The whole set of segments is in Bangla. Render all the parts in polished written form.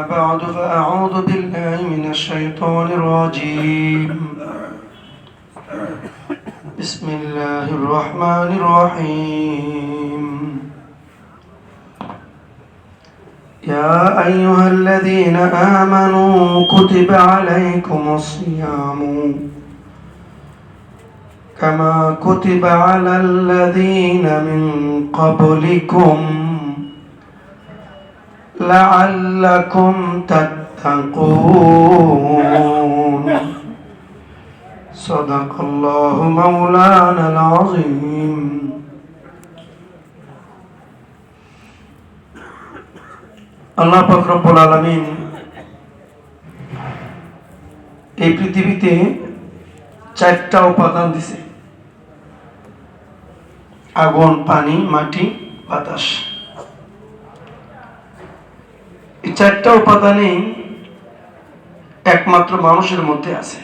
بعد فأعوذ بالله من الشيطان الرجيم. بسم الله الرحمن الرحيم. يا أيها الذين آمنوا كتب عليكم الصيام كما كتب على الذين من قبلكم لعلكم تتقون. صدق الله مولانا العظيم. আল্লাহ পাক রব্বুল আলামিন এই পৃথিবীতে চারটা উপাদান দিছে: আগুন, পানি, মাটি, বাতাস। এই চারটা উপাদানই একমাত্র মানুষের মধ্যে আছে।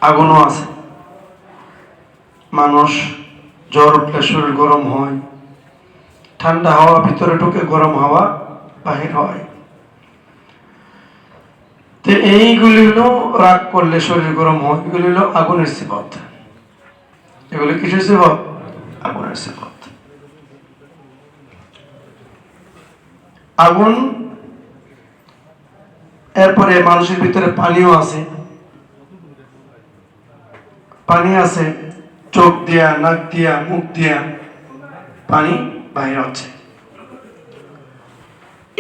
আগুনও আছে। মানুষ জ্বর উঠলে শরীর গরম হয়, ঠান্ডা হাওয়া ভিতরে ঢুকে গরম হাওয়া বাহির হয়। তো এইগুলি হলো রাগ করলে শরীর গরম হয়, এগুলি হলো আগুনের সিফাত। এগুলি কিসের সিফাত? আগুনের সিফাত। আগুন, এরপরে মানুষের ভিতরে পানিও আছে। পানি আছে, চোখ দিয়া, নাক দিয়া, মুখ দিয়া পানি বাহির হচ্ছে।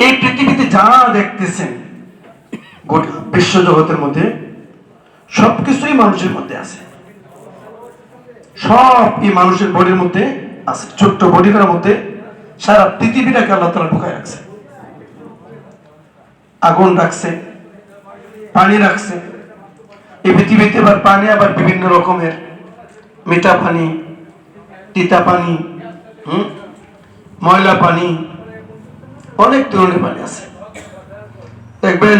এই পৃথিবীতে যা দেখতেছেন গোটা বিশ্ব জগতের মধ্যে সবকিছুই মানুষের মধ্যে আছে। সব এই মানুষের বডির মধ্যে আছে। ছোট্ট বডিটার মধ্যে সারা পৃথিবীটাকে আল্লাহ তাআলা ঢুকায় রাখছে। আগুন রাখছে, পানি রাখছে। এই পৃথিবীতে আবার পানি আবার বিভিন্ন রকমের, মিঠা পানি, তিতা পানি, ময়লা পানি, অনেক ধরনের পানি আছে। দেখবেন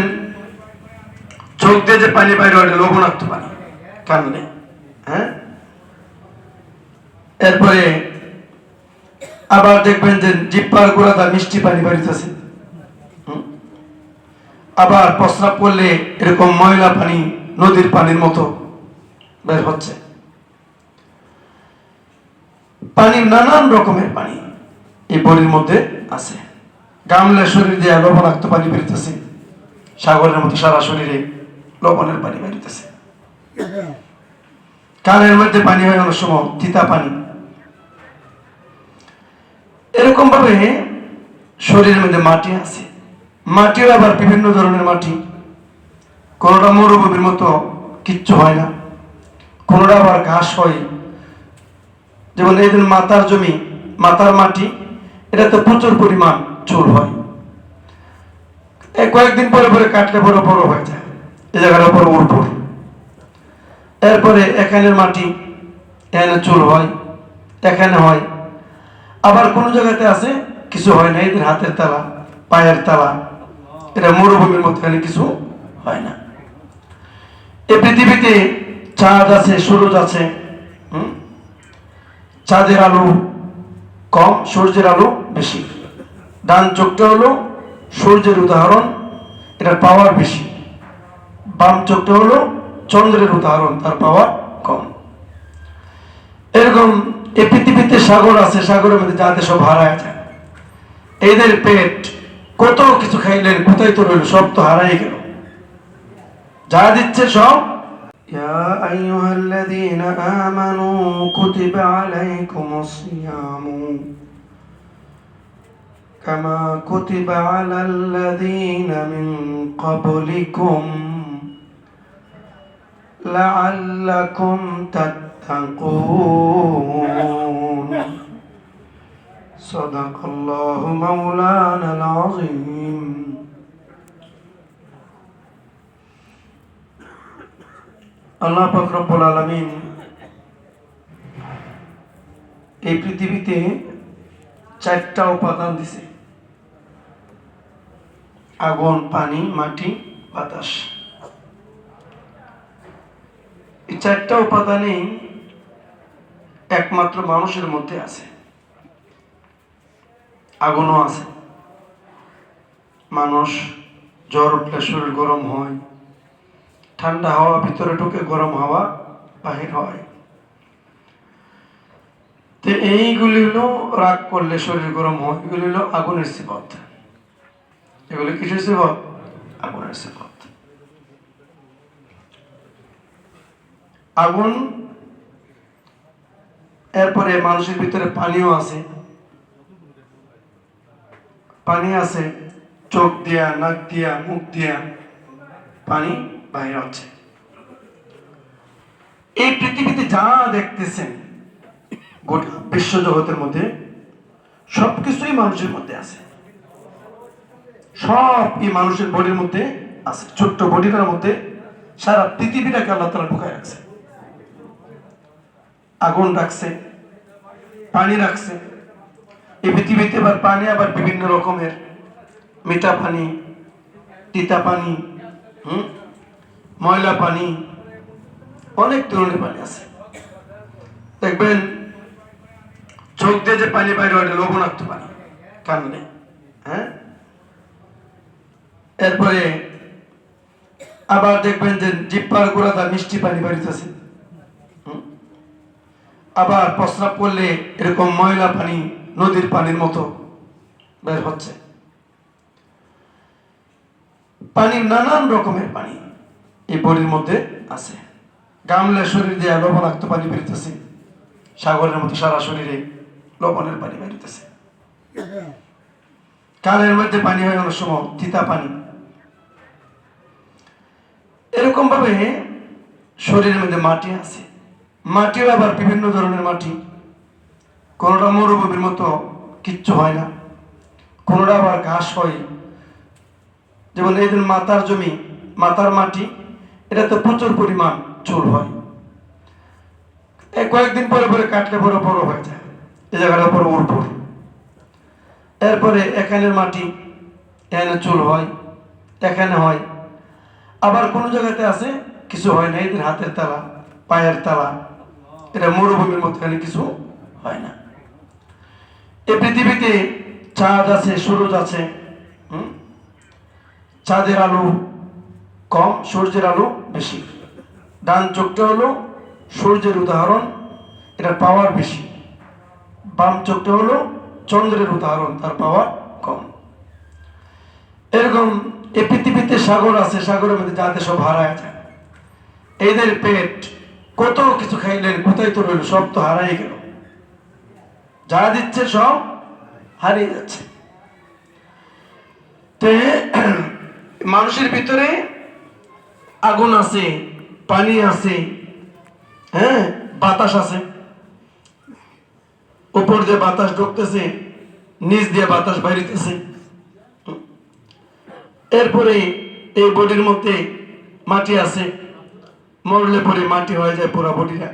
চোখ দিয়ে যে পানি বাইরে হয় লবণাক্ত পানি, কারণে এরপরে আবার দেখবেন যে জিহ্বার গোড়াটা মিষ্টি পানি বাড়িতেছে। আবার প্রস্রাব করলে এরকম ময়লা পানি নদীর পানির মতো বের হচ্ছে। পানি, নানান রকমের পানি এই বডির মধ্যে আছে। গামলে শরীর দিয়ে লবণাক্ত পানি বেরিতেছে, সাগরের মতো সারা শরীরে লবণের পানি বেরিতেছে। কানের মধ্যে পানি হয় অনেক সময় তিতা পানি। এরকম ভাবে শরীরের মধ্যে মাটি আছে। মাটির আবার বিভিন্ন ধরনের মাটি। কোনোটা মরুভূমির মতো কিচ্ছু হয় না, কোনোটা আবার ঘাস হয়। যেমন এদের মাথার জমি, মাথার মাটি, এটা তো প্রচুর পরিমাণ চুল হয়। কয়েকদিন পরে পরে কাটলে বড় বড় হয়ে যায়, এই জায়গাটা বড় উর্বর। এরপরে এখানের মাটি, এখানে চুল হয়, এখানে হয়। আবার কোন জায়গাতে আছে কিছু হয় না, এদের হাতের তালা, পায়ের তালা, এটা মরুভূমির মতো, এখানে কিছু হয় না। এই পৃথিবীতে চাঁদ আছে, সূরজ আছে। চাঁদের আলো কম, সূর্যের আলো বেশি। ডান চোখটা হলো সূর্যের উদাহরণ, এটার পাওয়ার বেশি। বাম চোখটা হলো চন্দ্রের উদাহরণ, তার পাওয়ার কম। এরকম এই পৃথিবীতে সাগর আছে, সাগরের মধ্যে যাতে সব হারায় যায়। এদের পেট কত কিছু খাইলেন, কোথায় তো রইল, সব তো হারাই গেল। যা দিচ্ছে সব। يا أيها الذين آمنوا كتب عليكم الصيام كما كتب على الذين من قبلكم لعلكم تتقون. صدق الله مولانا العظيم. আল্লাহ পাক রব্বুল আলামিন এই পৃথিবীতে চারটা উপাদান দিছে: আগুন, পানি, মাটি, বাতাস। এই চারটা উপাদানই একমাত্র মানুষের মধ্যে আছে। আগুনও আছে, মানুষ জ্বর উঠলে শরীর গরম হয়, ঠান্ডা হাওয়া ভিতরে ঢুকে গরম হাওয়া বাহির হয়। তো এইগুলি হলো রাগ করলে শরীর গরম হয়, এগুলি হলো আগুনের সিফত। এগুলি কিসের সিফত? আগুনের সিফত। আগুন, এরপরে মানুষের ভিতরে পানিও আছে, পানি আছে, চোখ দিয়া, নাক দিয়া, মুখ দিয়া পানি বাহির হচ্ছে। এই পৃথিবীতে যা দেখতেছেন গোটা বিশ্ব জগতের মধ্যে সবকিছুই মানুষের মধ্যে আছে। সব এই মানুষের বডির মধ্যে আছে। ছোট্ট বডিটার মধ্যে সারা পৃথিবীটাকে আল্লাহ তাআলা ঢুকায় রাখছে। আগুন রাখছে, পানি রাখছে। এই পৃথিবীতে আবার পানি আবার বিভিন্ন রকমের, মিঠা পানি, তিতা পানি, ময়লা পানি, অনেক ধরনের পানি আছে। দেখবেন চোখ দিয়ে যে পানি বাইরে হয় লবণাক্ত পানি, কানলে। হ্যাঁ, এরপরে আবার দেখবেন যে জিহ্বার গোড়াটা মিষ্টি পানি বাড়িতেছে। আবার প্রস্রাব করলে এরকম ময়লা পানি নদীর পানির মতো বের হচ্ছে। পানি নানান রকমের পানি এই বডির মধ্যে আছে। গামলে শরীর দিয়ে লবণাক্ত পানি বেরিতেছে, সাগরের মতো সারা শরীরে লবণের পানি বেরিতেছে। কানের মধ্যে পানি হয় অনেক সময় তিতা পানি। এরকম ভাবে শরীরের মধ্যে মাটি আছে। মাটিও আবার বিভিন্ন ধরনের মাটি, কোনোটা মরুভূমির মতো কিচ্ছু হয় না, কোনোটা আবার ঘাস হয়। যেমন এই দিন মাথার জমি, মাথার মাটি, এটা তো প্রচুর পরিমাণ চুল হয়। কয়েকদিন পরে পরে কাটলে বড় বড় হয়ে যায়, এই জায়গাটা বড় উর্বর। এরপরে এখানের মাটি, এখানে চুল হয়, এখানে হয়। আবার কোন জায়গাতে আছে কিছু হয় না, এদের হাতের তালা, পায়ের তালা, এটা মরুভূমির মধ্যখানে কিছু হয় না। এই পৃথিবীতে চাঁদ আছে, সূরজ আছে। চাঁদের আলো কম, সূর্যের আলো বেশি। ডান চোখটা হলো সূর্যের উদাহরণ, এটার পাওয়ার বেশি। বাম চোখটা হলো চন্দ্রের উদাহরণ, তার পাওয়ার কম। এরকম এই পৃথিবীতে সাগর আছে, সাগরের মধ্যে যাতে সব হারায় যায়। এদের পেট কত কিছু খাইলেন, কোথায় তো রইল, সব তো হারাই গেল। যা দিচ্ছে সব হারিয়ে যাচ্ছে। তো মানুষের ভিতরে আগুন আছে, পানি আছে, হ্যাঁ, বাতাস আছে। উপর দিয়ে বাতাস ঢুকতেছে, নিচ দিয়ে বাতাস বাইরিতেছে। এরপরে এই বডির মধ্যে মাটি আছে, মরলে পরে মাটি হয়ে যায় পুরা বডিটা।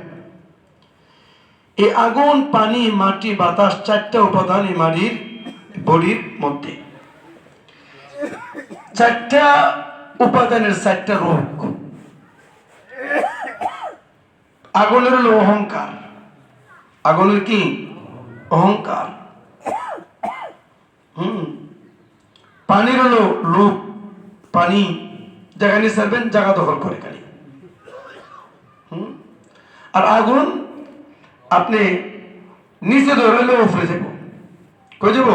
এই আগুন, পানি, মাটি, বাতাস, চারটা উপাদান এই মাটির বডির মধ্যে। চারটা উপাদানের চারটা রোগ। আগুনের হলো অহংকার। আগুনের কি? অহংকার। পানির হলো লোভ। পানি যেখানে ছাড়বেন জায়গা দখল করে খালি। আর আগুন আপনি নিচে ধরলে উপরে যাব, কই যাব?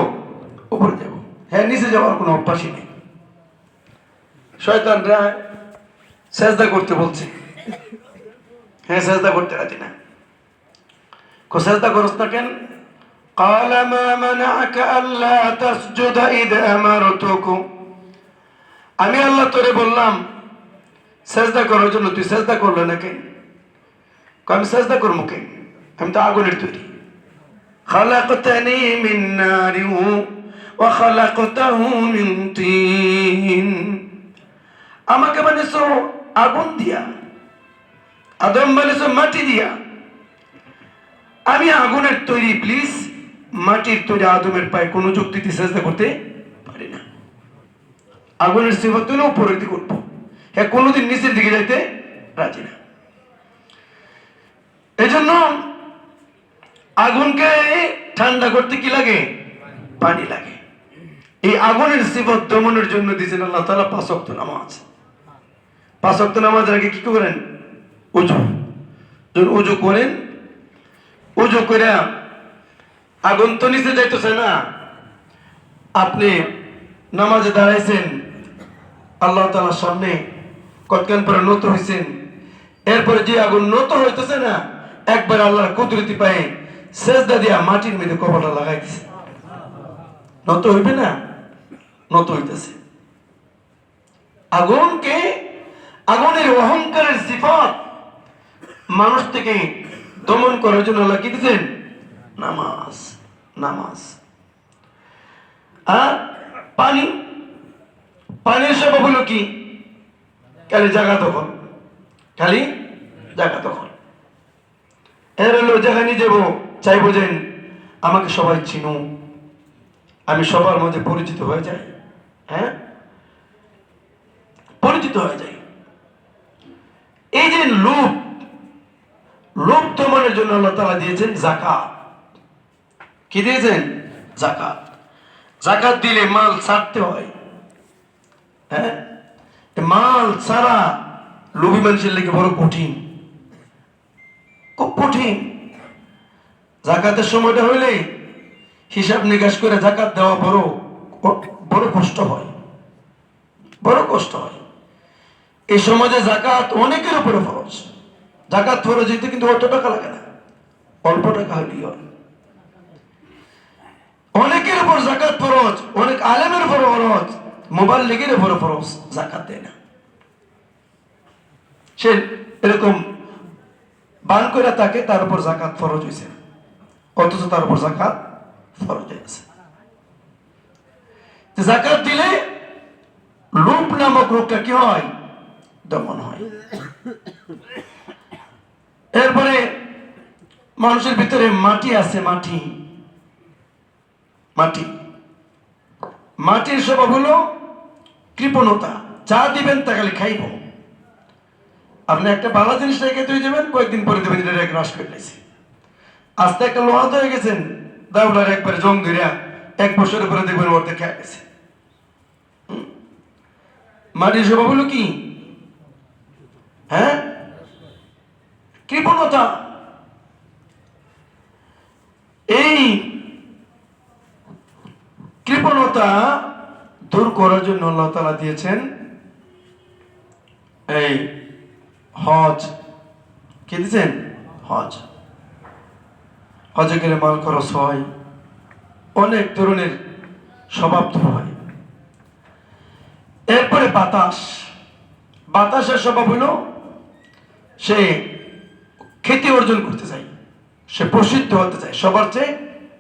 উপরে যাব। হ্যাঁ, নিচে যাওয়ার কোনো অভ্যাসই নেই। শয়তানরা সেজদা করতে বলছে, হ্যাঁ, সেজদা করতে রাজি না। সেজদা করছ না কেন? قال ما منعك ألا تسجد إذ أمرتك। আমি আল্লাহ তোরে বললাম সেজদা করার জন্য, তুই সেজদা করলে না কেন? আমি সেজদা করবো কেন? আমি তো আগুনের তৈরি। খালাকতানি মিন নারি ওয়া খালাকতাহু মিন তিন। আমাকে বানিয়েছো আগুন দিয়া, আদম বানিয়েছো মাটি দিয়া। আমি আগুনের তৈরি, প্লিজ মাটির তৈরি আদমের পায়ে কোনো যুক্তিতে সেজদা করতে পারি না। আগুনের সিফত হলে উপরের দিকে উঠবো, হ্যাঁ, কোনোদিন নিচের দিকে যাইতে রাজি না। এই জন্য আগুনকে ঠান্ডা করতে কি লাগে? পানি লাগে। এই আগুনের সিফত দমনের জন্য দিয়েছেন আল্লাহ তাআলা 5 ওয়াক্ত নামাজ। 5 ওয়াক্ত নামাজের আগে কি করেন? উযু। যখন উযু করেন, উযু করে আগুন তো নিচে যাইতেছে না, আপনি নামাজে দাঁড়াইছেন, আল্লাহ তাআলার সামনে কতক্ষণ পরে নত হয়েছেন, এরপরে যে আগুন নত হইতেছে না, একবার আল্লাহর কুদরতি পায়ে সেজদা দিয়া মাটির মধ্যে কপালটা লাগাই দিছে। নত হইবে না? নত হইতেছে। আগুনকে, আগুনের অহংকারের সিফাত মানুষ থেকে দমন করার জন্য আল্লাহ কি দিচ্ছেন? নামাজ। নামাজ। আর পানি, পানির স্বভাব হলো কি? খালি জায়গা দখল, খালি জায়গা দখল। এর হলো যেখানে যাব চাইবো যে আমাকে সবাই চিনো, আমি সবার মধ্যে পরিচিত হয়ে যাই। হ্যাঁ, পরিচিত হয়ে যাই। এই যে লোভ, লোভ দমনের জন্য আল্লাহ তাআলা দিয়েছেন যাকাত। কি দিয়েছেন? যাকাত। যাকাত দিলে মাল ছাড়তে হয়। হ্যাঁ, মাল ছাড়া লোভী মানুষের লেগে বড় কঠিন, খুব কঠিন। যাকাতের সময়টা হইলে হিসাব নিকাশ করে যাকাত দেওয়া বড় বড় কষ্ট হয়, বড় কষ্ট হয়। এই সমাজে যাকাত অনেকের উপরে ফরজ। যাকাত ফরজ হইতে কিন্তু অত টাকা লাগে না, অল্প টাকা হইলেই হয়। অনেকের উপর যাকাত ফরজ, অনেক আলেমের উপর ফরজ, মোবাইল লেগের উপর ফরজ, যাকাত দেয় না। সে এরকম বান করে তাকে, তার উপর যাকাত ফরজ হয়েছে, অথচ তার উপর যাকাত ফরজ হয়েছে। যাকাত দিলে লোভ নামক রোগটা কি হয়? দমন হয়। এরপরে মানুষের ভিতরে মাটি আছে, মাটি, মাটি, মাটির স্বভাব হলো কৃপণতা। যা দিবেন তা খালি খাইব। আপনি একটা ভালো জিনিস রেখে তুই দেবেন, কয়েকদিন পরে দেবেন এটা গ্রাস করে নিয়েছে। আস্তে একটা লোহা হয়ে গেছেন, দাউলার একবারে জং ধরিয়া 1 বছরের পরে দেখবেন অর্ধেক খেয়ে গেছে। মাটির স্বভাব হলো কি? হ্যাঁ, কৃপণতা। এই কৃপণতা দূর করার জন্য আল্লাহ তাআলা দিয়েছেন এই হজ। কি দিয়েছেন? হজ। হজে গেলে মাল খরচ হয়, অনেক ধরনের স্বভাব দূর হয়। এরপরে বাতাস, বাতাসের স্বভাব হলো সে খ্যাতি অর্জন করতে চায়, সে প্রসিদ্ধ হতে চায় সবার চেয়ে।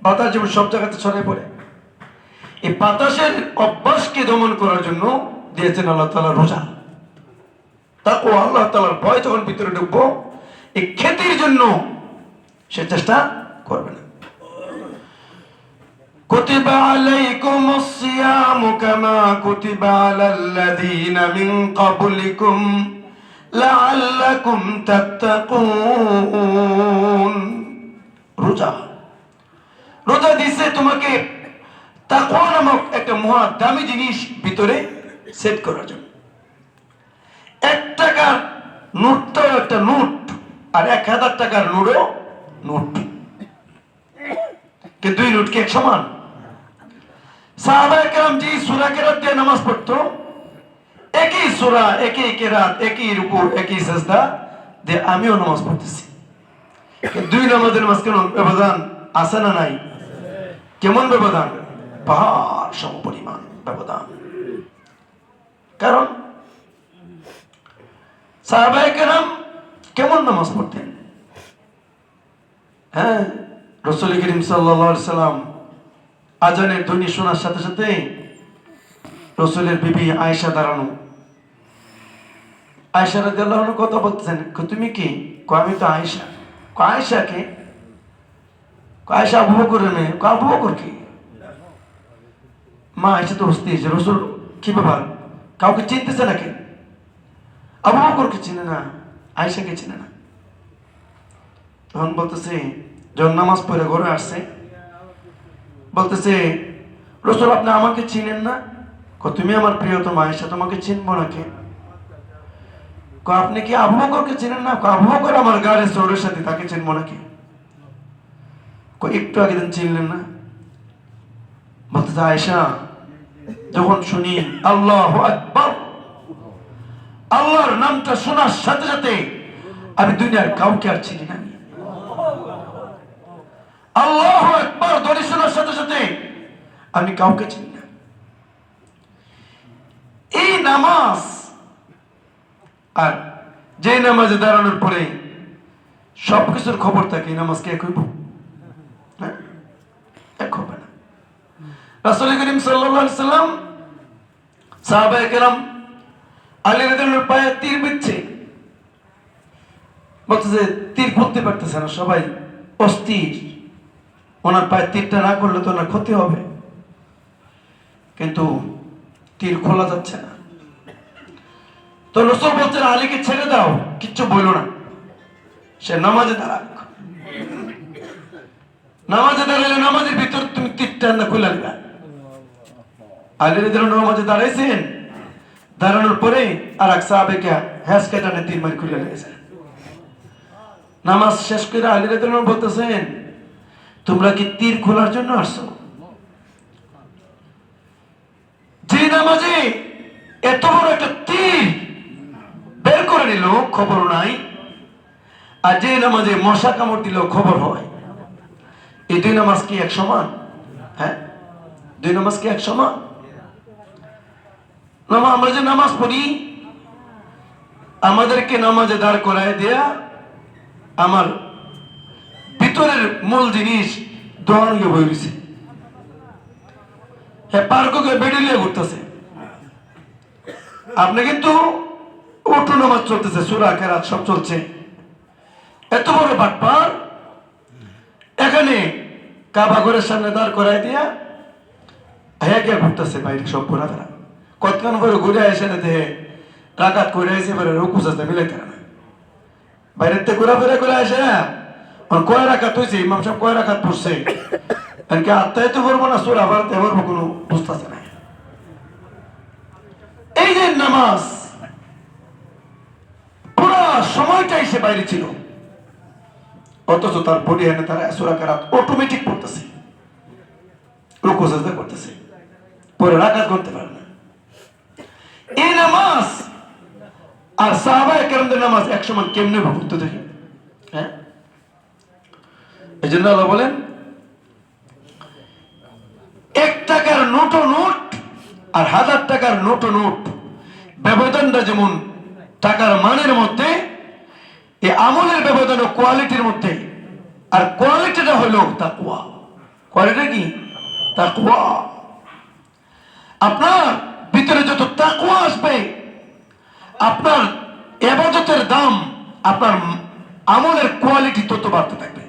বাতাস যেমন সব জায়গাতে ছড়ায় পড়ে, এই বাতাসের অভ্যাসকে দমন করার জন্য দিয়েছেন আল্লাহ তাআলা রোজা। তাকওয়া, আল্লাহ তাআলার ভয় যখন ভিতরে ঢুকবো, এই খ্যাতির জন্য সে চেষ্টা করবে না। কুতিবা আলাইকুমুস সিয়ামু কামা কুতিবা আলাল্লাযীনা মিন ক্বাবলিকুম লাআল্লাকুম তাত্তাকুন। রোজা, রোজা দিছে তোমাকে তাকওয়া নামক একটা মহা দামি জিনিস ভিতরে সেট করার জন্য। 1 টাকার নোটটাও একটা নোট, আর 1000 টাকার নোটও নোট, কিন্তু 2 নোট কি এক সমান? সাহাবায়ে কেরাম যে সূরা কেরাত দিয়ে নামাজ পড়তো, একই সূরা, একই কেরাত, একই রুকু, একই সিজদা দিয়ে আমিও নামাজ পড়তেছি। 2 নামাজের মাঝখানে ব্যবধান আছে না নাই? কেমন ব্যবধান? পাহাড় সমপরিমাণ ব্যবধান। কারণ সাহাবায়ে কেরাম কেমন নামাজ পড়তেন? হ্যাঁ, রাসূল করিম সাল্লাল্লাহু আলাইহি সাল্লাম আজানের ধ্বনি শোনার সাথে সাথে রাসূলের বিবি আয়েশা দাঁড়ানো। আয়েশা রাদিয়াল্লাহু আনহা কথা বলতেছেন, তুমি কি? আমি তো আয়েশা। আয়েশা কে? আয়েশা আবু বকরের মেয়ে। আবু বকর কি? মা আয়েশা তো হস্তি। রাসূল কি ব্যাপার, কাউকে চিনতেছে নাকি? আবু বকরকে চিনে না, আয়েশাকে চিনে না। তখন বলতেছে, যখন নামাজ পড়ে ঘরে আসছে, বলতেছে রাসূল আপনি আমাকে চিনেন না? তুমি আমার প্রিয়তম আয়েশা, তোমাকে চিনবো না কে? আপনি কি আবু বকরকে চিনেন না? আবু বকর আমার গাড়ি চোরের সাথে, তাকে চিনবো নাকি? একটু আগে দিন চিনলেন না? বলতে আয়েশা, যখন শুনি আল্লাহু আকবার, আল্লাহর নামটা শোনার সাথে সাথে আমি দুনিয়ার কাউকে আর চিনি না। আল্লাহু আকবার ধ্বনি শোনার সাথে সাথে আমি কাউকে চিনি না। এই নামাজ, আর যে নামাজে দাঁড়ানোর পরে সবকিছুর খবর থাকে, এই নামাজকে এক হইব? এক হবে না। রাসূল করিম সাল্লাল্লাহু আলাইহি সাল্লাম সাহাবায়ে কেরাম আলী রাদিয়াল্লাহু পায়ে তীর বিচ্ছে, বলতেছে তীর ফুটতে পারতেছে না, সবাই অস্থির, ওনার পায়ে তীরটা না করলে তো ওনার ক্ষতি হবে, কিন্তু তীর খোলা যাচ্ছে না। তো রাসূল বলছেন আলীকে ছেড়ে দাও, কিচ্ছু বইলো না, সে নামাজে দাঁড়াক। নামাজে দাঁড়ালে নামাজের ভিতর তুমি তীরটা না খুলে দিবা। আলী রাদিয়াল্লাহু নামাজে দাঁড়াইছেন, দাঁড়ানোর পরে আর এক সাহাবীকে হ্যাস কেটানে তীর মারি খুলে দিয়েছেন। নামাজ শেষ করে আলী রাদিয়াল্লাহু বলতেছেন, তোমরা কি তীর খোলার জন্য আসছো? যে নামাজে এত বড় একটা তীর বের করে নিল, খবর নাই, আর যে নামাজে মশা কামড় দিল খবর হয়, এই দুই নামাজ কি এক সমান? হ্যাঁ, দুই নামাজ কি এক সমান? আমরা যে নামাজ পড়ি, আমাদেরকে নামাজে দাঁড় করায় দেয়া আমার ভিতরের মূল জিনিস দোয়া নিয়ে বই রয়েছে। হ্যাঁ, পার্ককে বেড়ে ঘুরতেছে, আপনি কিন্তু উঠু নামাজ চলতেছে, সূরা কেরাত সব চলছে, এত বড় বাটপার এখানে কাবা ঘরের সামনে দাঁড় করায় দিয়া হ্যাঁ কে ঘুরতেছে বাইরে সব ঘোরাফেরা, কতক্ষণ করে ঘুরে এসে দেহে রাকাত করে এসে পরে রুকু সাজদা মিলাইতে না, বাইরের থেকে ঘোরাফেরা করে আসে কয় রাকাত হয়েছে, ইমাম সাহেব কয় রাকাত পড়ছে, এনকে আত্মায় তো পড়বো না সূরা পড়তে পারবো, কোনো বুঝতেছে না। এই যে নামাজ পুরো সময়টাই সে বাইরে ছিল, অথচ তার বডি এনে তারা সূরা কেরাত অটোমেটিক পড়তেছে, রুকু সাজদা করতেছে, পরে রাকাত করতে পারে না। এই নামাজ আর সাহাবায়ে কেরামদের নামাজ এক সমান কেমনে ভুক্ত দেখে? হ্যাঁ, এই জন্য আল্লাহ বলেন 1 টাকার নোট আর 1000 টাকার নোট ব্যবধানটা যেমন টাকার মানের মধ্যে, এই আমলের ব্যবধান ও কোয়ালিটির মধ্যে, আর কোয়ালিটিটা হলো তাকওয়া। কোয়ালিটি কি? তাকওয়া। আপনার ভিতরে যত তাকওয়া আসবে, আপনার ইবাদতের দাম, আপনার আমলের কোয়ালিটি তত বাড়তে থাকবে।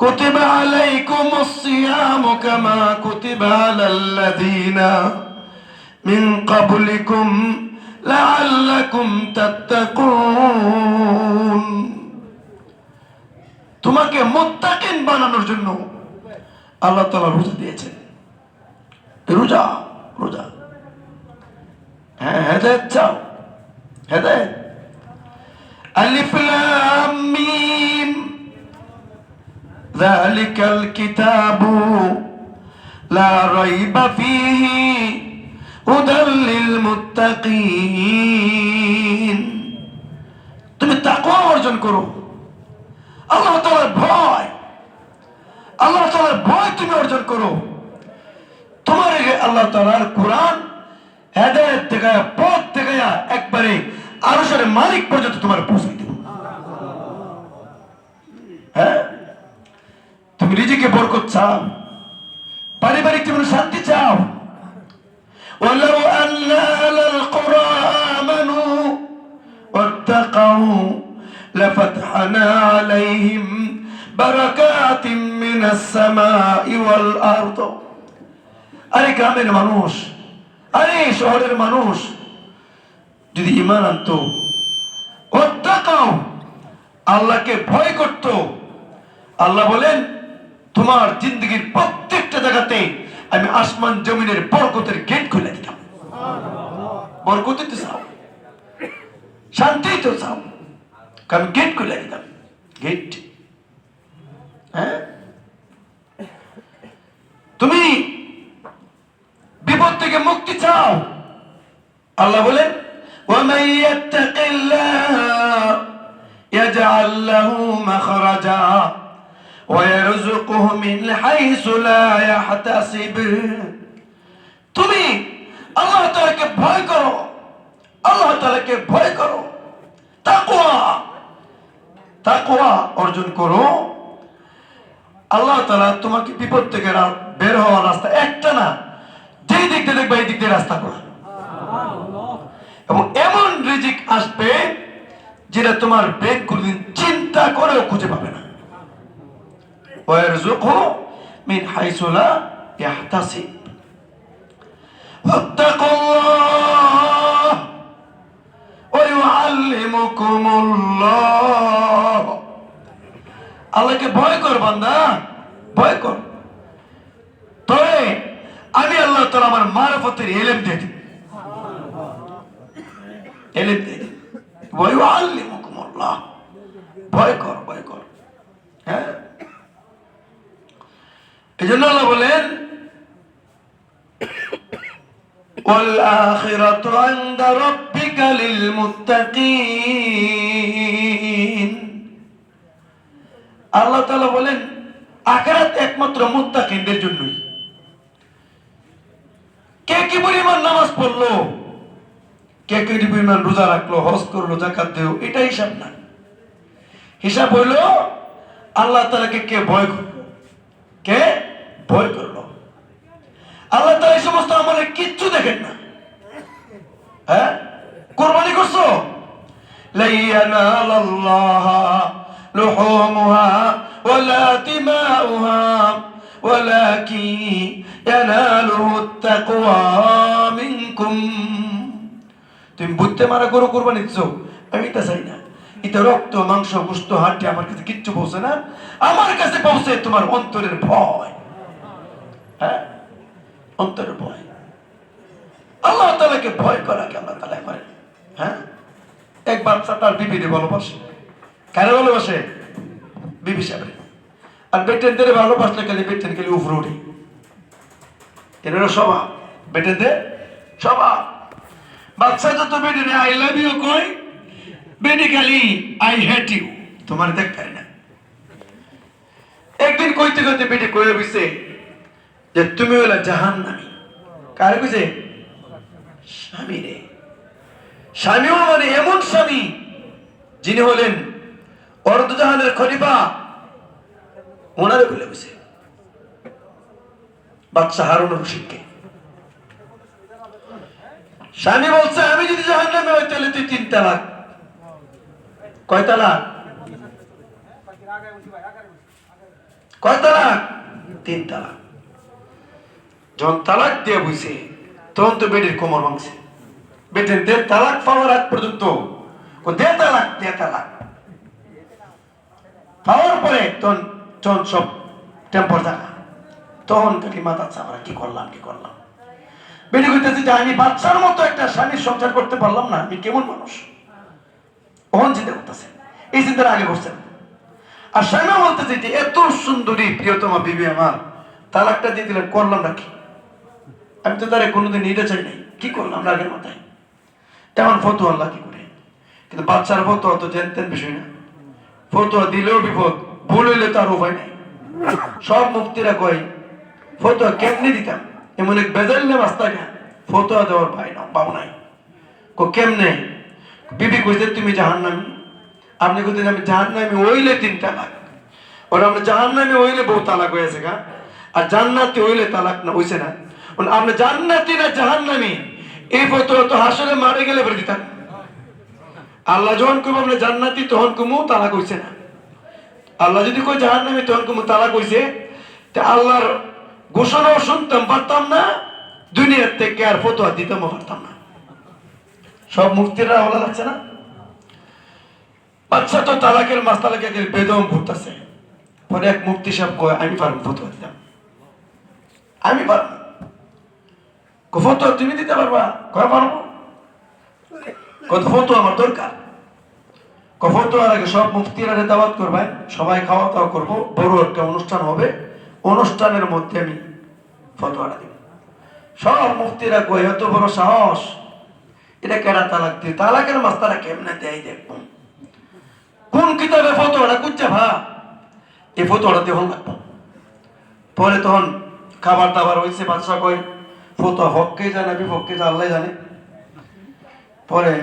কুতিবা আলাইকুমুস সিয়ামু কামা কুতিবা আলাল্লাযীনা মিন ক্বাবলিকুম লাআল্লাকুম তাত্তাকুন। তোমাকে মুত্তাকিন বানানোর জন্য আল্লাহ তাআলা রোজা দিয়েছেন। রোজা রোজা, হ্যাঁ, হেদায়েত চাও, হেদায়েত। আলিফ লাম মিম যালিকাল কিতাবু লা রাইবা ফীহি হুদাল লিল মুত্তাকিন। তুমি তাকওয়া অর্জন করো, আল্লাহ তাআলার ভয়, আল্লাহ তাআলার ভয় তুমি অর্জন করো, তোমার আল্লাহ তাআলার কোরআন হেদায়েত দেখায়া, পথ দেখায়া একবারে আরশের মালিক পর্যন্ত তোমার পৌঁছাই দেব। হ্যাঁ, তুমি রিজিকে বরকত চাও, পারিবারিক জীবনে শান্তি চাও, ওয়ালাউ আন্না আলাল কুরা আমানু ওয়াত্তাকাউ লাফাতহানা আলাইহিম বারাকাতিম মিনাস সামাই ওয়াল আরদ। আরে গ্রামের মানুষ, আরে শহরের মানুষ যদি ঈমান আনতো, ওয়াত্তাকাউ আল্লাহকে ভয় করত, আল্লাহ বলেন তোমার জিন্দগির প্রত্যেকটা জায়গাতে আমি আসমান জমিনের বরকতের গেট খুলে দিতাম। বরকত তো চাও, শান্তি তো চাও, আমি গেট খুলে দিতাম। গেট, হ্যাঁ, তুমি বিপদ থেকে মুক্তি চাও, আল্লাহ বলেন وَمَن يَتَّقِ اللَّهَ يَجْعَل لَّهُ مَخْرَجًا وَيَرْزُقْهُ مِنْ حَيْثُ لَا يَحْتَسِبُ। তুমি আল্লাহ তাআলাকে ভয় করো, আল্লাহ তাআলাকে ভয় করো, তাকওয়া অর্জন করো। আল্লাহ তাআলা তোমাকে বিপদ থেকে বের হওয়ার রাস্তা একটা না, যেই দিক দিয়ে দেখবে এই দিক দিয়ে রাস্তা করো, এবং এমন রিজিক আসবে যেটা তোমার ব্রেন কোনদিন চিন্তা করেও খুঁজে পাবে না। ওয়ারযুকহু মিন হাইসু লা ইয়াহতাসিব। ফাত্তাকুল্লাহ ওয়া ইউআল্লিমুকুমুল্লাহ। আল্লাহকে ভয় কর বান্দা, ভয় কর। তবে আমি আল্লাহ তাআলা আমার মারফতের ইলম দিয়ে দিই, ইলম দিয়ে দিই। ওয়া ইউআল্লিমুকুমুল্লাহ, ভয় কর, ভয় কর। হ্যাঁ, এজন্য আল্লাহ বলেন ওয়াল আখিরাতু ইনদা রাব্বিকা লিল মুত্তাকিন। আল্লাহ তাআলা বলেন আখিরাত একমাত্র মুত্তাকিনদের জন্যই। কে কি পরিমাণ নামাজ পড়লো, কে কি পরিমাণ রোজা রাখলো, হজ করলো, যাকাত দিল, এটা হিসাব না। হিসাব হইল আল্লাহ তাআলাকে কে ভয় করলো, কে ভয় করলো। আল্লাহ তাআলা এই সমস্ত আমলে কিচ্ছু দেখেন না। হ্যাঁ, কুরবানি করছো, লা ইয়ানালাল্লাহ লুহুমুহা ওয়ালা দিমাউহা ওয়ালাকিন ইয়ানালুহুত তাকওয়া মিনকুম। তুমি বুঝতে মারা গরু কুরবানি দিছো, আমি তা চাই না। এটা রক্ত, মাংস, গোশত, হাড্ডি আমার কাছে কিচ্ছু পৌঁছে না। আমার কাছে পৌঁছে তোমার অন্তরের ভয়। হ্যাঁ, অন্তরের ভয়। আল্লাহ তাআলাকে ভয় করাকে আল্লাহ তাআলা করে। হ্যাঁ, এক বাচ্চা তার বিবিকে ভালোবাসে। কারে ভালোবাসে? বিবি সাহেব। আর বেটেনদের ভালোবাসলে খালি বেটেন খালি উপরে উঠে, এর স্বভাব। বেটেনদের স্বভাব, বাচ্চা যত বেটেনে আই লাভ ইউ কই, বেটি খালি আই হেট ইউ, তোমার দেখ পারে না। একদিন কইতে কইতে বেটি কয়ে বসে যে তুমি হলে জাহান্নামী। কারে কইছে? স্বামী রে। স্বামীও মানে এমন স্বামী যিনি হলেন অর্ধজাহানের খলিফা, ওনারে বলে বসে বাদশা হারুন রশিদকে। স্বামী বলছে আমি যদি জাহান্নামে হই তাহলে তুই 3 তালাক। কয় তালাক? কয় তালাক? 3 তালাক। যখন তালাক দিয়ে বসে তখন তো বেটির কোমর ভাঙছে। বেটের 1.5 তালাক পাওয়ার আগ পর্যন্ত ও 1.5 তালাক 1.5 তালাক পাওয়ার পরে তখন সব টেম্পর থাকা, তখন কাকি মাথা চাপড়া, কি করলাম কি করলাম। বেটি কইতেছে যে আমি বাচ্চার মতো একটা স্বামীর সংসার করতে পারলাম না, আমি কেমন মানুষ। ওহন চিন্তা করতেছে, এই চিন্তাটা আগে করছেন। আর স্বামী বলতেছে যে এত সুন্দরী প্রিয়তমা বিবি আমার, তালাকটা দিয়ে দিলে করলাম নাকি, আমি তো তারে কোনোদিন নিতে চাই নাই, কি করলাম রাগের মাথায়। তেমন ফতুয়া আল্লাহ কি করে, কিন্তু বাচ্চার ফতুয়া তো জানতেন বিষয় না। ফতুয়া দিলেও বিপদ, ভুল হইলে তার উপায় নাই। সব মুক্তিরা কয় ফতুয়া কেমনে দিতাম, এমন এক বেজাল্লে রাস্তা গা ফতুয়া দেওয়ার ভাই না পাবো নাই। কেমনে? বিবি কইছে তুমি জাহান্নামী, আপনি কইতেন আমি জাহান্নামী হইলে 3 তালাক। ওরা আমরা জাহান্নামী হইলে বহু তালাক হয়েছে গা, আর জান্নাতি হইলে তালাক না হইছে না। আমরা জান্নাতি না জাহান্নামী, এই ফতুয়া তো হাসরে মারে গেলে বলে দিতাম। আল্লাহ যখন কইব আমরা জান্নাতি তখন কুমু তালাক হইছে না। আল্লাহ যদি কই জাহান্নামী তখন কুমু তালাক হইছে, তে আল্লাহর ঘোষণাও শুনতাম পারতাম না, দুনিয়ার থেকে আর ফতুয়া দিতামও পারতাম না। সব মুক্তিরা ভালো লাগছে না? বাচ্চা তো তালাকের মাসলাকে বেদম ঘুরতেছে। পরে এক মুফতি সাহেব কয় আমি পারবো ফতোয়া দিলাম, আমি পারবো। ফতোয়া তুমি দিতে পারবা? কয় পারবো। কত ফতোয়া আমার দরকার। ফতোয়ার আগে সব মুফতিরা দাওয়াত করবেন, সবাই খাওয়া দাওয়া করবো, বড় একটা অনুষ্ঠান হবে, অনুষ্ঠানের মধ্যে আমি ফতোয়াটা দিব। সব মুফতিরা কয় এত বড় সাহস, এটা কেনা তালাক দিয়ে, তালাকের মাস্তারা কেমনে দেয় দেখবো, কোন কিতাবে ফতোয়াটা কুচ্চা ভা, এই ফতোয়াটা দেওয়া লাগবো। পরে তখন খাবার দাবার হয়েছে, বাদশা কয় ফতোয়া হককে জানে বিপক্ষে যা আল্লাহ জানে। পরে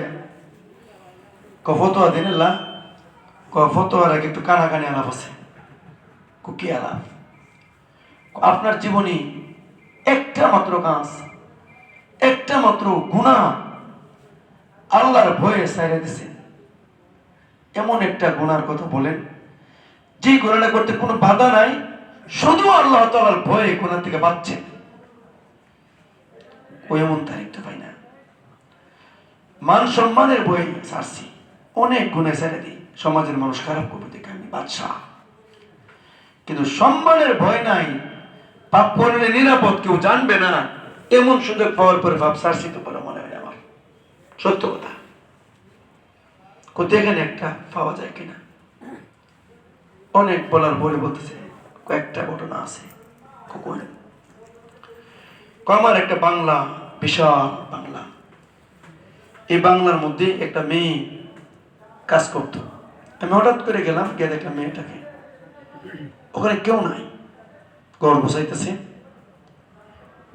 ফতোয়া দিন ফতোয়ার আগে একটু কানাকানি আলাপ আছে। কি আলাপ? আপনার জীবনী একটা মাত্র কাজ, একটা মাত্র গুনাহ আল্লাহর ভয়ে ছাইড়া দিছে, এমন একটা গুনার কথা বলেন যে গুনাহটা করতে কোনো বাধা নাই, শুধু আল্লাহ তাআলার ভয়ে গুনাহ থেকে বাঁচছে। ওই এমন তারিখটা পাই না। মান সম্মানের বই ছাড়ছি, অনেক গুণে ছেড়ে দিই, সমাজের মানুষ খারাপ করবে দেখে আমি বাদশাহ, কিন্তু সম্মানের ভয় নাই, পাপ করলে নিরাপদ, কেউ জানবে না, এমন সুযোগ পাওয়ার পরে ভাব ছাড়ছি তো বলে মনে হয় আমার। সত্য কথা, কোথায় এখানে একটা পাওয়া যায় কিনা। অনেক বলার পরে বলতেছে কয়েকটা ঘটনা আছে। আমার একটা বাংলা, বিশাল বাংলা, এই বাংলার মধ্যে একটা মেয়ে কাজ করতো। আমি হঠাৎ করে গেলাম, গিয়ে দেখলাম মেয়েটাকে, ওখানে কেউ নাই, ঘর বসাইতেছে।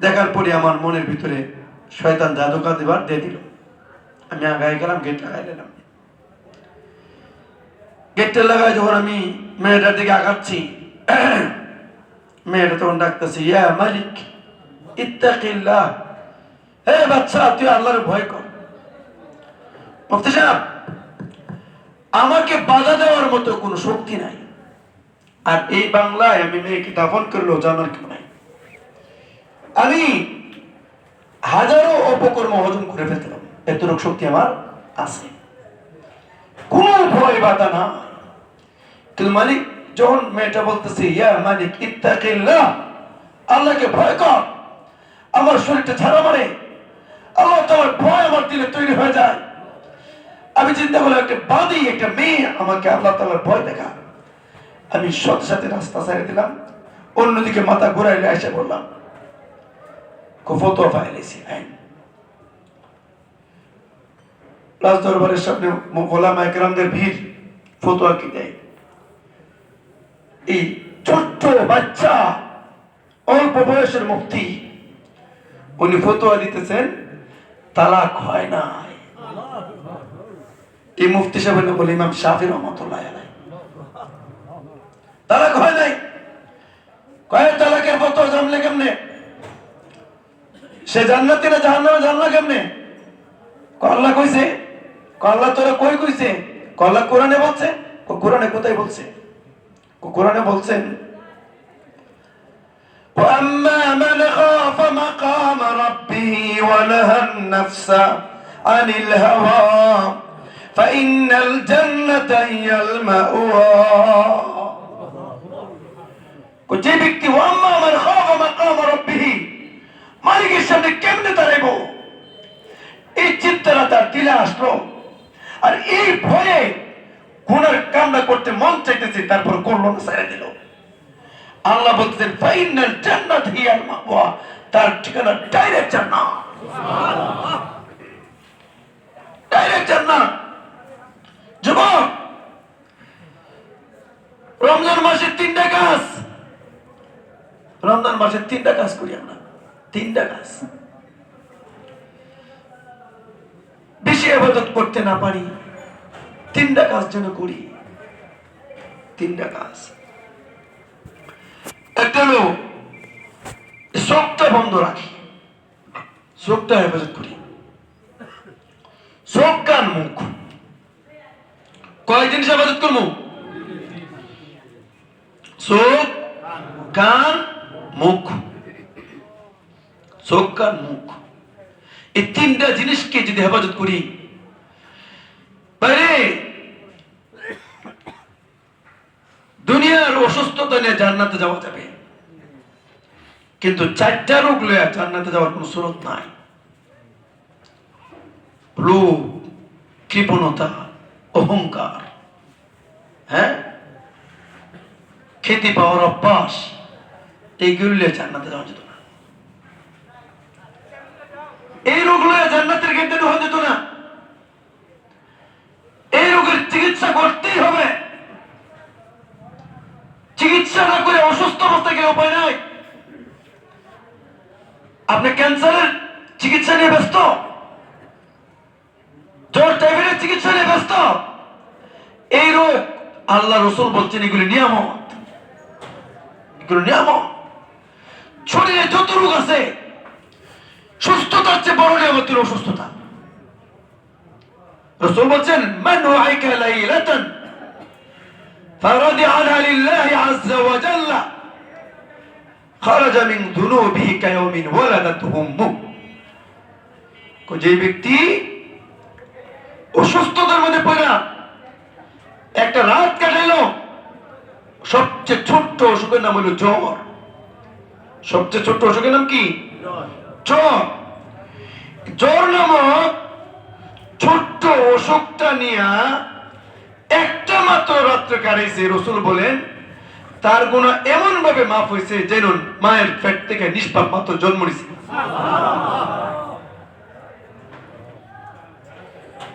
দেখার পরে আমার মনের ভিতরে শয়তান জাদুকা দেবার দিয়ে দিল। আমি আগায় গেলাম, গেট লাগাই দিলাম। গেটটা লাগাই যখন আমি মেয়েটার দিকে আগাচ্ছি, মেয়েটা তখন ডাকতেছে, ইয়া মালিক ইত্তাকিল্লাহ, হে বাচ্চা তুই আল্লাহর ভয় কর। মুফতি সাহেব, আমাকে বাধা দেওয়ার মতো কোনো শক্তি নাই, আর এই বাংলায় আমি মেয়েকে দাফন করলেও জানার কেউ নাই। আমি হাজারো অপকর্ম হজম করে ফেলতাম, এতটুকু শক্তি আমার আছে, কোনো ভয় বাধা না। কিন্তু মালিক যখন মেয়েটা বলতেছে ইয়া মালিক ইত্তাকিল্লাহ, আল্লাহকে ভয় কর, আমার শরীরটা ছাড়া মারে, আল্লাহ তোমার ভয় আমার দিলে তৈরি হয়ে যায়। আমি চিন্তা করলাম একটা বাদী, একটা মেয়ে আমাকে আল্লাহ তাআলার ভয় দেখা। আমি সাথে সাথে রাস্তা ছেড়ে দিলাম, অন্যদিকে মাথা ঘুরাইলে এসে বললাম ফতোয়া ফাইলেছি আইন। রাজ দরবারের সামনে ওলামায়ে কেরামদের ভিড়, ফতোয়া কি দেয়। এই ছোট্ট বাচ্চা, অল্প বয়সের মুফতি, উনি ফতোয়া দিতেছেন তালাক হয় না। এই মুফতি সাহেব বলে ইমাম শাফি রহমাতুল্লাহ আলাইহি, তালাক হয় নাই। কয় তালাকের ফতোয়া জানলে কেমনে? সে জান্নাতি না জাহান্নামে জানলা কেমনে? আল্লাহ কইছে। আল্লাহ তোরা কই কইছে? আল্লাহ কোরআনে বলছে। কোরআনে কোথায় বলছে? কোরআনে বলছেন وَأَمَّا مَنْ خَافَ مَقَامَ رَبِّهِ وَنَهَى النَّفْسَ عَنِ الْهَوَى فَإِنَّ الْجَنَّةَ هِيَ الْمَأْوَى। যে ব্যক্তি وَأَمَّا مَنْ خَافَ مَقَامَ رَبِّهِ, মালিকের সামনে কেমনে দাঁড়াবো, এই চিন্তাটা তার দিলে আসলো, আর এই ভয়ে গুনার কামনা করতে মন চাইতেছে, তারপর করলো না, ছেড়ে দিল। আল্লাহ বলতেছেন ফাইনাল জান্নাত হিয়াল মাওয়া, তার ঠিকানা ডাইরেক্ট জান্নাত, ডাইরেক্ট জান্নাত। যুবক, রমজান মাসে 3টা কাজ, রমজান মাসে 3টা কাজ করি আমরা, 3টা কাজ। বেশি ইবাদত করতে না পারি, 3টা কাজ যেন করি, 3টা কাজ। একটা হলো চোখটা বন্ধ রাখি, চোখটা হেফাজত করি। চোখ কান মুখ, কয় জিনিস হেফাজত করবো? চোখ কান মুখ, চোখ কান মুখ, এই 3টা জিনিসকে যদি হেফাজত করি, বাইরে দুনিয়ার অসুস্থ অসুস্থতা নিয়ে জান্নাতে যাওয়া যাবে, কিন্তু 4টা রোগ লইয়া জান্নাতে যাওয়ার কোনো সুরত নাই। লোভ, কৃপণতা, অহংকার, হ্যাঁ, খেতে পাওয়ার অভ্যাস, এইগুলো নিয়ে জান্নাতে যাওয়া যেত না। এই রোগ লইয়া জান্নাতের গেটে হওয়া যেত না। এই রোগের চিকিৎসা করতেই হবে। চিকিৎসা না করে অসুস্থ অবস্থা গেলে উপায় নাই। আপনি ক্যান্সারের চিকিৎসা নিয়ে ব্যস্ত, জ্বর টাইফয়েডের চিকিৎসা নিয়ে ব্যস্ত। এই রোগ আল্লাহ রসুল বলছেন এগুলি নিয়ামত, এগুলো নিয়ামত। শরীরে যত রোগ আছে, সুস্থতার চেয়ে বড় নিয়ামতের অসুস্থতা। রসুল বলছেন মান ওয়াইকা লাইলাতান ফারাদিআনা লিল্লাহি আযজা ওয়া জাল্লা খারাজা মিন যুনুবিহি কায়াউমিন ওয়ালাদাতহু উম্মুহ। যে ব্যক্তি অসুস্থতার মধ্যে পড়া একটা রাত কাটাইলো, সবচেয়ে ছোট্ট অসুখের নাম হলো জ্বর। সবচেয়ে ছোট্ট অসুখের নাম কি? জ্বর। জ্বর নামক ছোট্ট অসুখটা নিয়ে একটা মাত্র রাত্রে কাটাইছে। রসুল বলেন তার গুনাহ এমন ভাবে মাফ হয়েছে যেন মায়ের পেট থেকে নিষ্পাপ মাত্র জন্ম নিছে।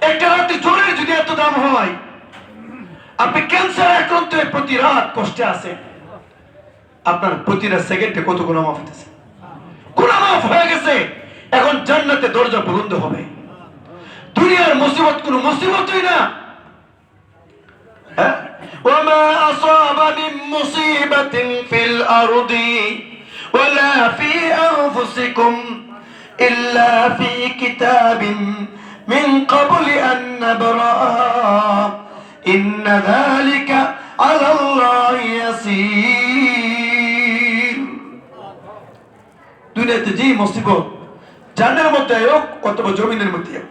একটা রাতে জ্বরের যদি এত দাম হয়, আপনি ক্যান্সার আক্রান্ত হয়ে প্রতি রাত কষ্টে আছেন, আপনার প্রতিটা সেকেন্ডে কত গুনাহ মাফ হইতেছে। গুনাহ মাফ হয়ে গেছে, এখন জান্নাতে দরজা বন্ধ হবে। দুনিয়ার মুসিবত কোনো মুসিবতই না। হ্যাঁ, ওয়ামা আসাবা মিন মুসিবাতিন ফিল আরদি ওয়ালা ফি আনফুসিকুম ইল্লা ফি কিতাবিন মিন ক্বাবলি আন নাবরাহা ইন্না যালিকা আলাল্লাহি ইয়াসীর। দুনিয়াতে যে মুসিবত জানের মধ্যে হোক অথবা জমিনের মধ্যে হোক,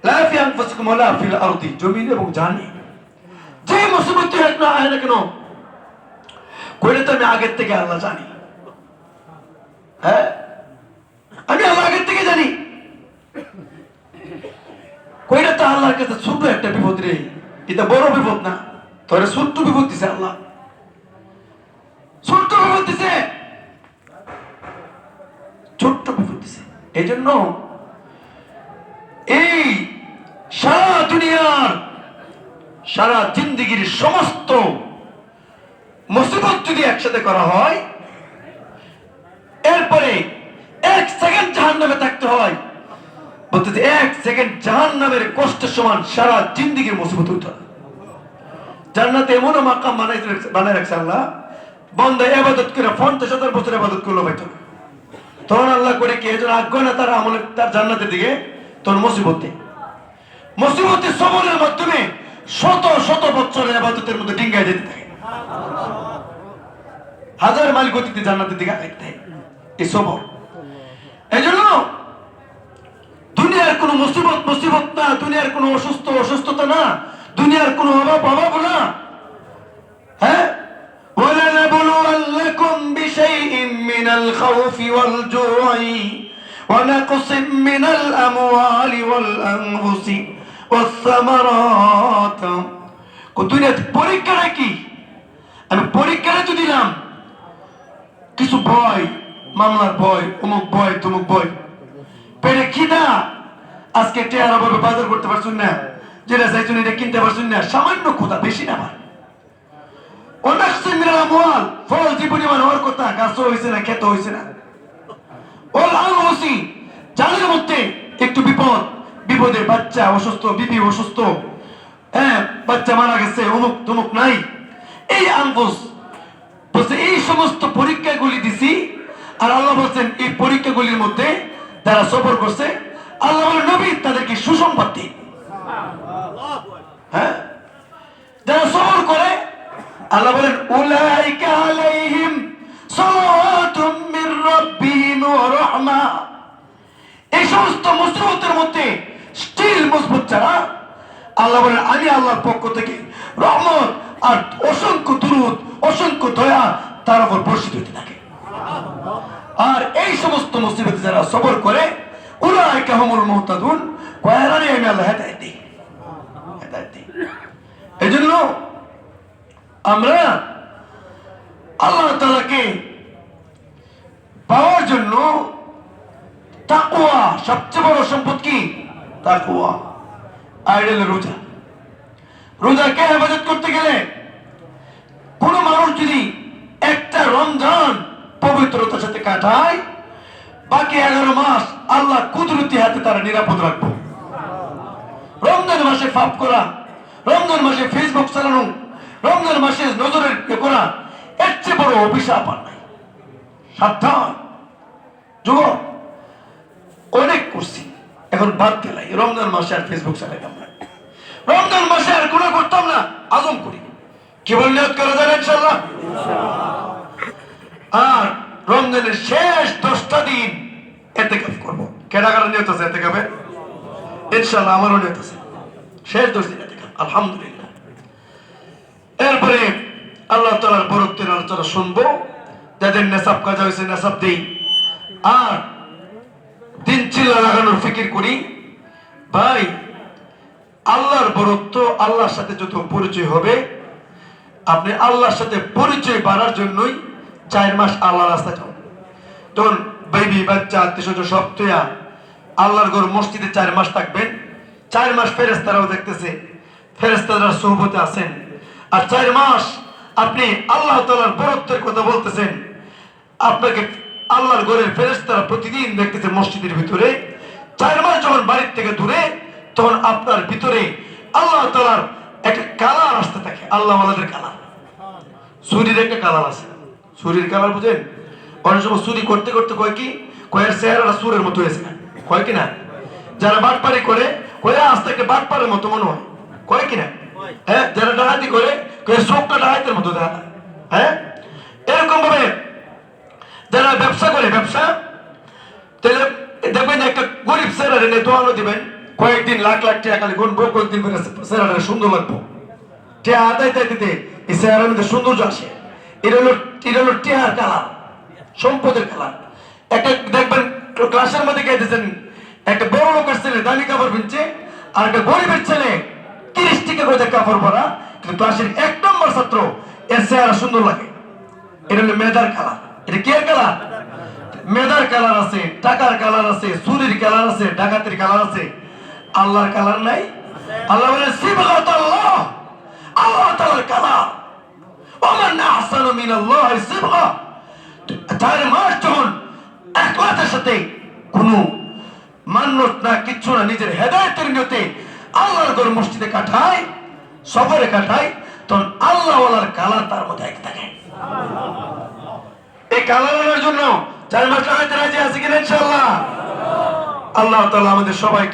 লা ফি আনফুসিকুম ওয়ালা ফিল আরদি, জমিন এবং জানে, যে মুসিবত হোক না হয় না কেন, কইলে তো আমি আগের থেকে আল্লাহ জানি। হ্যাঁ, আমি আল্লাহ আগের থেকে জানি। কইলে তো আল্লাহর কাছে ছোট একটা বিপদ রে, এটা বড় বিপদ না, তোরে ছোট্ট বিপদ দিছে আল্লাহ, ছোট্ট বিপদ দিছে, ছোট্ট বিপদ দিছে। এই জন্য এই সারা দুনিয়ার সারা জিন্দেগির সমস্ত মুসিবত যদি একসাথে করা হয়, এরপরে 1 সেকেন্ড জাহান্নামে থাকতে হয়, বলতে 1 সেকেন্ড জাহান্নামের কষ্টের সমান সারা জিন্দেগির মুসিবত হইতে হয়। জান্নাতে এমনও মাকাম বানায় রাখছে আল্লাহ, বান্দা ইবাদত করে 50,000 বছর ইবাদত করলো পাইতো না। তখন আল্লাহ করে কি এজন্য আগ্রহ না তার আমলে তার জান্নাতের দিকে, তোর মুসিবতে সবরের মাধ্যমে শত শত বছরের ইবাদতের মধ্যে ডিঙ্গায় যেতে থাকে, 1000 মাইল গতিতে জান্নাতের দিকে আগাইতে থাকে এই সবর। এজন্য দুনিয়ার কোনো মুসিবত না, দুনিয়ার কোনো অসুস্থতা না, দুনিয়ার কোনো অভাব না। হ্যাঁ, وَلَنَبْلُوَنَّكُمْ بِشَيْءٍ مِّنَ الْخَوْفِ وَالْجُوعِ وَنَقْصٍ مِّنَ الْأَمْوَالِ وَالْأَنفُسِ وَالثَّمَرَاتِ। দুনিয়াতে পরীক্ষাটা কি? আমি পরীক্ষাটা তো দিলাম, কিছু ভয়, মামলার ভয়, অমুক ভয়, তমুক ভয়, পেটে খিদা, আজকে টেয়ার অভাবে বাজার করতে পারছুন না, যেটা চাইছুন এটা কিনতে পারছুন না, সামান্য ক্ষুধা, বেশি না। আমার অনাকসিম মিনাল আমওয়াল, ফল যে পরিমাণ হওয়ার কথা গাছও হয়েছে না, খেতে হয়েছে না। ওয়াল আনফুসি, জানের মধ্যে একটু বিপদে বাচ্চা অসুস্থ, বিবি অসুস্থ, হ্যাঁ বাচ্চা মারা গেছে, অমুক তমুক নাই, এই আনফুস বলছে এই সমস্ত পরীক্ষাগুলি দিছি। আর আল্লাহ বলছেন এই পরীক্ষাগুলির মধ্যে যারা সবর করছে, আল্লাহ বলেন নবী তাদেরকে সুসংবাদ দিন। হ্যাঁ, যারা সবর করে আল্লাহ বলেন উলাইকা আলাইহিম সালাওয়াতুম মির রাব্বিহিম ওয়া রাহমা। এই সমস্ত মুসিবতের মধ্যে স্টিল মজবুত যারা, আল্লাহ বলেন আমি আল্লাহর পক্ষ থেকে রহমত আর অসংখ্য দুরূদ, অসংখ্য দয়া তার উপর বর্ষিত হতে থাকে। আর এই সমস্ত মুসিবতে যারা সবর করে উলাইকা হুমুল মুহতাদুন, কয়রানি আমি আল্লাহ হেদায়েত দিই, হেদায়েত দিই। এজন্য আমরা আল্লাহ তাআলাকে পাওয়ার জন্য তাকওয়া, সবচেয়ে বড় সম্পদ কি? তাকওয়া। আইডেল রোজা, রোজাকে হেফাজত করতে গেলে কোন মানুষ যদি একটা রমজান পবিত্রতার সাথে কাটায়, বাকি 11 মাস আল্লাহ কুদরতি হাতে তারা নিরাপদ রাখবো। রমজান মাসে পাপ করা, রমজান মাসে ফেসবুক চালানো, রমজান মাসে নজরের করা, এর চেয়ে বড় অভিশাপ আর নাই। সাবধান যুবক, অনেক করছি, এখন বাদ গেলাই। রমজান মাসে আর ফেসবুক চালাইলাম না, রমজান মাসে আর গুনাহ করতাম না, আজম করি। কি বল নিয়ত করা যায় ইনশাআল্লাহ। আর রমজানের শেষ 10টা দিন ইতিকাফ করব। কেডা কার নিয়ত আছে ইতিকাফে? ইনশাআল্লাহ আমারও নিয়ত আছে, শেষ 10 দিন ইতিকাফ, আলহামদুলিল্লাহ। এরপরে আল্লাহ তাআলার বরকতের আলোচনা শুনবো, যাদের নেসাব কাজা হয়েছে নেসাব দেই, আর দিন চিল্লা লাগানোর ফিকির করি। ভাই, আল্লাহর বরত্ব, আল্লাহর সাথে যত পরিচয় হবে, আপনি আল্লাহর সাথে পরিচয় বাড়ার জন্যই 4 মাস আল্লাহর রাস্তায় যান। তখন বেবি বাচ্চা আত্মীয় সব তুইয়া আল্লাহর ঘর মসজিদে 4 মাস থাকবেন। 4 মাস ফেরেশতারাও দেখতেছে, ফেরেশতারা সুহবতে আছেন। আর 4 মাস আপনি আল্লাহ তাআলার বরত্বের কথা বলতেছেন, আপনাকে আল্লাহর ঘরের ফেরেশতারা প্রতিদিন দেখতেছে মসজিদের ভিতরে। 4 মাস যখন বাড়ির থেকে দূরে, তখন আপনার ভিতরে আল্লাহ তাআলার একটা কালার আসতে থাকে, আল্লাহ ওয়ালাদের কালার। চুরির একটা কালার আছে, চুরির কালার বুঝেন? অনেক সময় চুরি করতে করতে কয় কি, কয়ের চেহারাটা চুরের মতো হয়েছে, কয় কিনা? যারা বাটপারি করে কয়ে আস্তে একটা বাটপারের মতো মনে হয়, কয় কিনা? হ্যাঁ, যারা ডাকাতি করে কয়ে চোখটা ডাকাতের মতো দেখা। হ্যাঁ, এরকম ভাবে যারা ব্যবসা করে, ব্যবসা তাহলে দেখবেন একটা গরিব চেহারা নিয়ে দোয়ানো দিবেন, কয়েকদিন লাখ লাখ টাকা খালি গুনবো, কয়েকদিন চেহারাটা সুন্দর লাগবো। টিয়া আদায় দিতে এই চেহারার মধ্যে সৌন্দর্য আসে। এটা হলো টিয়ার কালার, সম্পদের কালার। একটা দেখবেন ক্লাসের মধ্যে গাইতেছেন, একটা বড় লোকের ছেলে দামি কাপড় কিনছে, আর একটা গরিবের ছেলে 30 টাকা করে কাপড় পরা, কিন্তু ক্লাসের 1 নম্বর ছাত্র, এর চেহারা সুন্দর লাগে। এটা হলো মেধার কালার। এটা কি এর কালার? মেধার কালার আছে, টাকার কালার আছে, চুরির কালার আছে, ডাকাতির কালার আছে। আল্লাহর কালার নাই? আল্লাহ বলে সিবগাতুল্লাহ, আল্লাহ তাআলার কালার। ওমান আহসানু মিনাল্লাহি সিবগা। 4 মাস যখন ইখলাসের সাথে কোনো মান্যত না, কিচ্ছু না, নিজের হেদায়েতের নিয়তে আল্লাহর ঘর মসজিদে কাটায়, সফরে কাটায়, তখন আল্লাহ ওয়ালার কালার তার মধ্যে এক থাকে। এই কালারের জন্য 4 মাস লাগাইতে রাজি আছি কিনা ইনশাআল্লাহ? আল্লাহ তাআলা আমাদের সবাই